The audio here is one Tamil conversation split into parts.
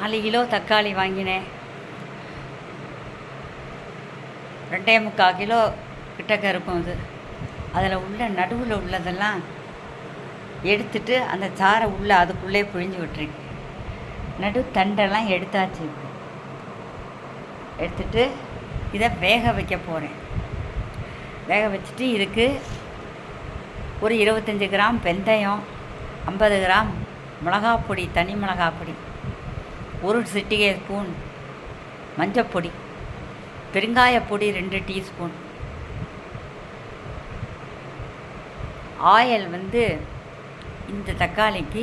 4 கிலோ தக்காளி வாங்கினேன். 2.25 கிலோ கிட்டக்க இருக்கும். அதில் உள்ள நடுவில் உள்ளதெல்லாம் எடுத்துட்டு அந்த சாரை உள்ளே அதுக்குள்ளே பிழிஞ்சு விட்டுருக்கேன். தண்டெல்லாம் எடுத்தாச்சு. எடுத்துட்டு இதை வேக வைக்க போகிறேன். வேக வச்சுட்டு இதுக்கு ஒரு 25 கிராம் வெந்தயம், 50 கிராம் மிளகாப்பொடி, தனி மிளகாப்பொடி, 1 சிட்டிகை ஸ்பூன் மஞ்சப்பொடி, பெருங்காயப்பொடி 2 டீஸ்பூன், ஆயில் இந்த தக்காளிக்கு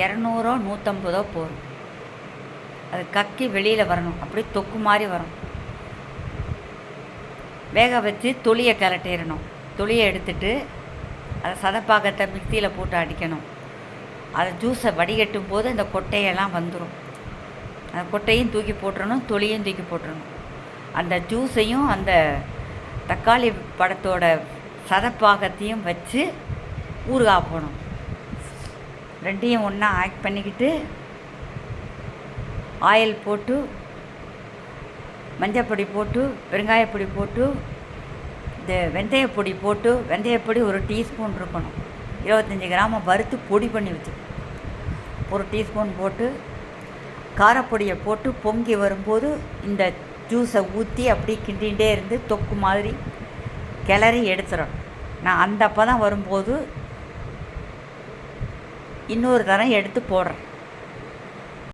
200 150 போகும். அது கக்கி வெளியில் வரணும், அப்படியே தொக்கு மாதிரி வரும். வேக வச்சு தொலியை கலட்டிடணும். தொலியை எடுத்துட்டு அதை சதப்பாகத்தை மிக்சியில் போட்டு அடிக்கணும். அதை ஜூஸை வடிகட்டும் போது அந்த கொட்டையெல்லாம் வந்துடும். அந்த கொட்டையும் தூக்கி போட்டுறணும், தொலியும் தூக்கி போட்டுறணும். அந்த ஜூஸையும் அந்த தக்காளி பழத்தோட சதப்பாகத்தையும் வச்சு ஊறுகாய் போடணும். ரெண்டையும் ஒன்றா ஆட் பண்ணிக்கிட்டு ஆயில் போட்டு, மஞ்சப்பொடி போட்டு, பெருங்காயப்பொடி போட்டு, இந்த வெந்தயப்பொடி போட்டு, வெந்தயப்பொடி 1 டீஸ்பூன் இருக்கணும். 25 கிராமை வறுத்து பொடி பண்ணி வச்சுக்கணும். 1 டீஸ்பூன் போட்டு காரப்பொடியை போட்டு பொங்கி வரும்போது இந்த ஜூஸை ஊற்றி அப்படியே கிண்டிகிட்டே இருந்து தொக்கு மாதிரி கிளறி எடுத்துடணும். நான் அந்த பதம் வரும்போது இன்னொரு தரம் எடுத்து போடுறேன்.